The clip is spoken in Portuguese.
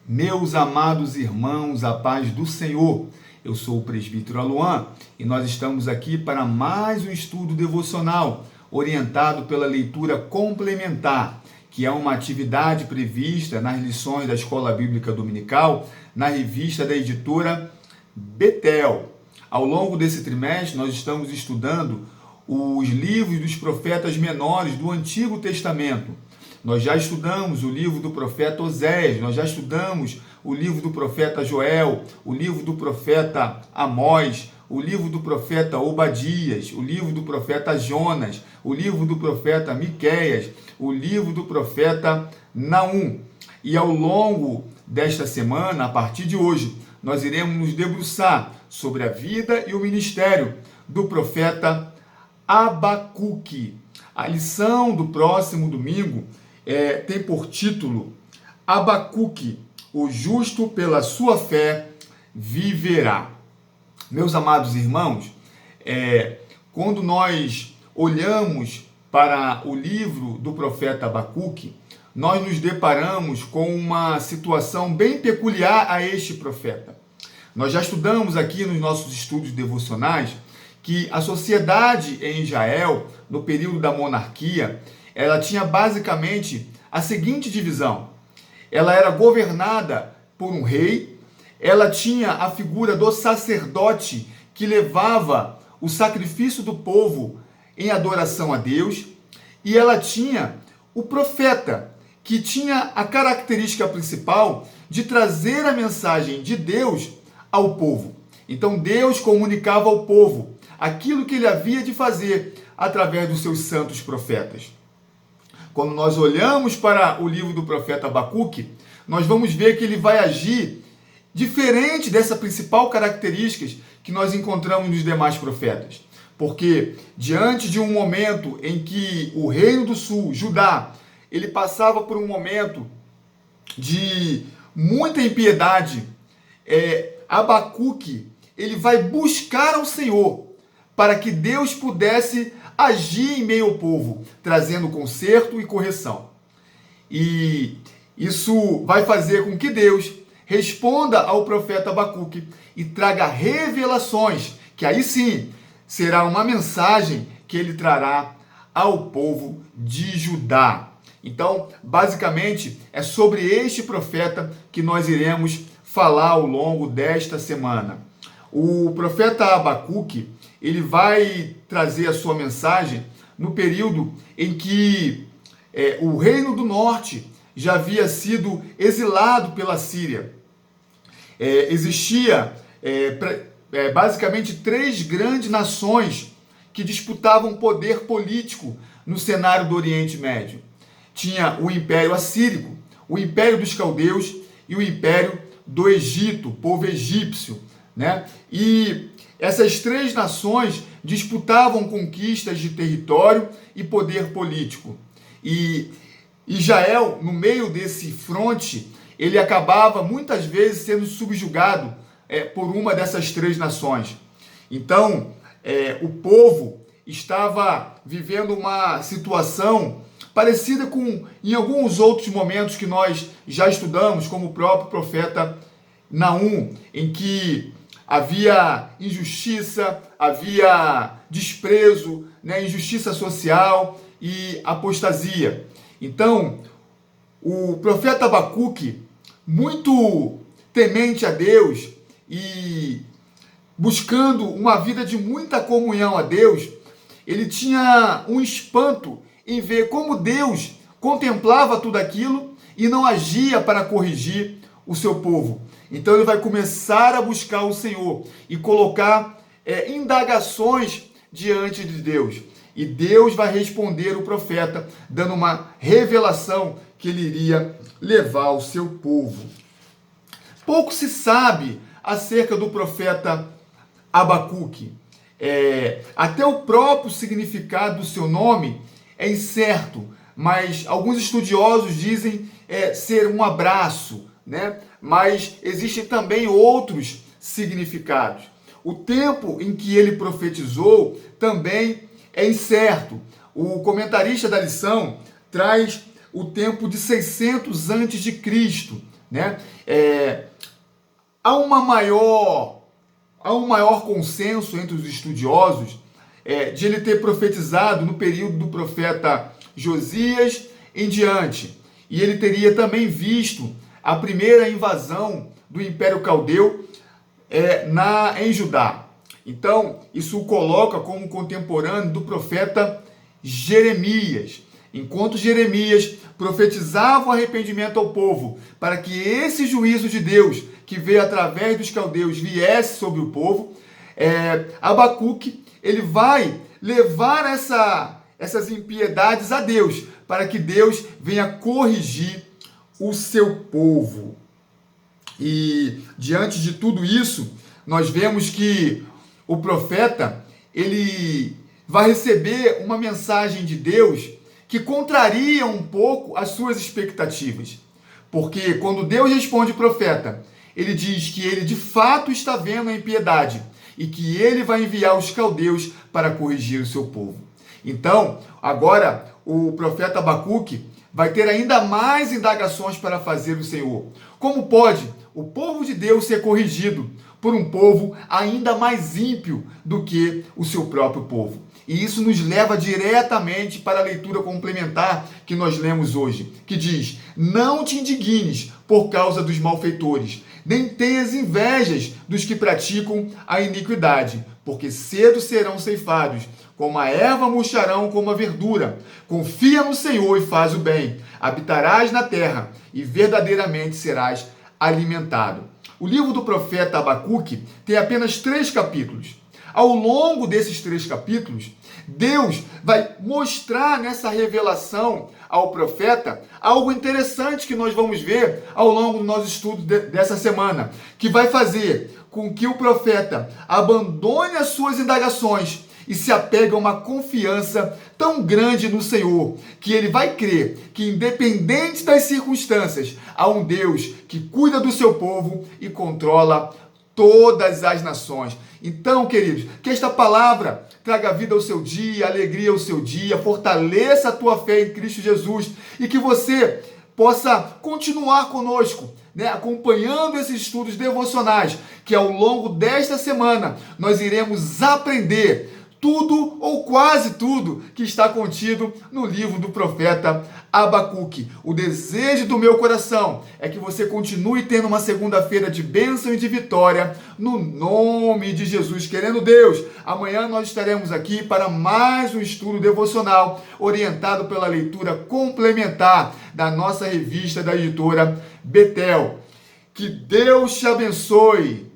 Meus amados irmãos, a paz do Senhor. Eu sou o presbítero Aluan e nós estamos aqui para mais um estudo devocional orientado pela leitura complementar, que é uma atividade prevista nas lições da Escola Bíblica Dominical, na revista da editora Betel. Ao longo desse trimestre, nós estamos estudando os livros dos profetas menores do Antigo Testamento. Nós já estudamos o livro do profeta Oséias, nós já estudamos o livro do profeta Joel, o livro do profeta Amós, o livro do profeta Obadias, o livro do profeta Jonas, o livro do profeta Miqueias, o livro do profeta Naum. E ao longo desta semana, a partir de hoje, nós iremos nos debruçar sobre a vida e o ministério do profeta Abacuque. A lição do próximo domingo tem por título Abacuque, o justo pela sua fé viverá. Meus amados irmãos, quando nós olhamos para o livro do profeta Abacuque, nós nos deparamos com uma situação bem peculiar a este profeta. Nós já estudamos aqui nos nossos estudos devocionais que a sociedade em Israel, no período da monarquia, ela tinha basicamente a seguinte divisão. Ela era governada por um rei, ela tinha a figura do sacerdote que levava o sacrifício do povo em adoração a Deus, e ela tinha o profeta, que tinha a característica principal de trazer a mensagem de Deus ao povo. Então Deus comunicava ao povo aquilo que ele havia de fazer através dos seus santos profetas. Quando nós olhamos para o livro do profeta Abacuque, nós vamos ver que ele vai agir diferente dessa principal característica que nós encontramos nos demais profetas. Porque diante de um momento em que o reino do sul, Judá, ele passava por um momento de muita impiedade, Abacuque, ele vai buscar ao Senhor para que Deus pudesse agir em meio ao povo, trazendo conserto e correção. E isso vai fazer com que Deus responda ao profeta Abacuque e traga revelações, que aí sim será uma mensagem que ele trará ao povo de Judá. Então, basicamente, é sobre este profeta que nós iremos falar ao longo desta semana. O profeta Abacuque, ele vai trazer a sua mensagem no período em que o reino do norte já havia sido exilado pela Síria. Existia basicamente três grandes nações que disputavam poder político no cenário do Oriente Médio. Tinha o Império Assírico, o Império dos Caldeus e o Império do Egito, o povo egípcio, né? E essas três nações disputavam conquistas de território e poder político. E Israel, no meio desse fronte, ele acabava muitas vezes sendo subjugado por uma dessas três nações. Então, o povo estava vivendo uma situação parecida com em alguns outros momentos que nós já estudamos, como o próprio profeta Naum, em que havia injustiça, havia desprezo, injustiça social e apostasia. Então, o profeta Abacuque, muito temente a Deus e buscando uma vida de muita comunhão a Deus, ele tinha um espanto em ver como Deus contemplava tudo aquilo e não agia para corrigir o seu povo. Então ele vai começar a buscar o Senhor e colocar indagações diante de Deus. E Deus vai responder o profeta, dando uma revelação que ele iria levar ao seu povo. Pouco se sabe acerca do profeta Abacuque. Até o próprio significado do seu nome é incerto, mas alguns estudiosos dizem ser um abraço, né? Mas existem também outros significados. O tempo em que ele profetizou também é incerto. O comentarista da lição traz o tempo de 600 a.C., né? Há um maior consenso entre os estudiosos de ele ter profetizado no período do profeta Josias em diante. E ele teria também visto a primeira invasão do Império Caldeu em Judá. Então, isso o coloca como contemporâneo do profeta Jeremias. Enquanto Jeremias profetizava o arrependimento ao povo, para que esse juízo de Deus, que veio através dos caldeus, viesse sobre o povo, Abacuque, ele vai levar essas impiedades a Deus, para que Deus venha corrigir o seu povo. E diante de tudo isso, nós vemos que o profeta, ele vai receber uma mensagem de Deus que contraria um pouco as suas expectativas. Porque quando Deus responde ao profeta, ele diz que ele de fato está vendo a impiedade e que ele vai enviar os caldeus para corrigir o seu povo. Então, agora, o profeta Abacuque vai ter ainda mais indagações para fazer o Senhor. Como pode o povo de Deus ser corrigido por um povo ainda mais ímpio do que o seu próprio povo? E isso nos leva diretamente para a leitura complementar que nós lemos hoje, que diz: não te indignes por causa dos malfeitores, nem tenhas invejas dos que praticam a iniquidade, porque cedo serão ceifados, como a erva murcharão como a verdura. Confia no Senhor e faz o bem, habitarás na terra e verdadeiramente serás alimentado. O livro do profeta Abacuque tem apenas 3 capítulos. Ao longo desses 3 capítulos, Deus vai mostrar nessa revelação ao profeta algo interessante que nós vamos ver ao longo do nosso estudo dessa semana, que vai fazer com que o profeta abandone as suas indagações e se apegue a uma confiança tão grande no Senhor, que ele vai crer que, independente das circunstâncias, há um Deus que cuida do seu povo e controla todas as nações. Então, queridos, que esta palavra traga vida ao seu dia, alegria ao seu dia, fortaleça a tua fé em Cristo Jesus e que você possa continuar conosco, acompanhando esses estudos devocionais, que ao longo desta semana nós iremos aprender tudo ou quase tudo que está contido no livro do profeta Abacuque. O desejo do meu coração é que você continue tendo uma segunda-feira de bênção e de vitória, no nome de Jesus. Querendo Deus, amanhã nós estaremos aqui para mais um estudo devocional orientado pela leitura complementar da nossa revista da editora Betel. Que Deus te abençoe!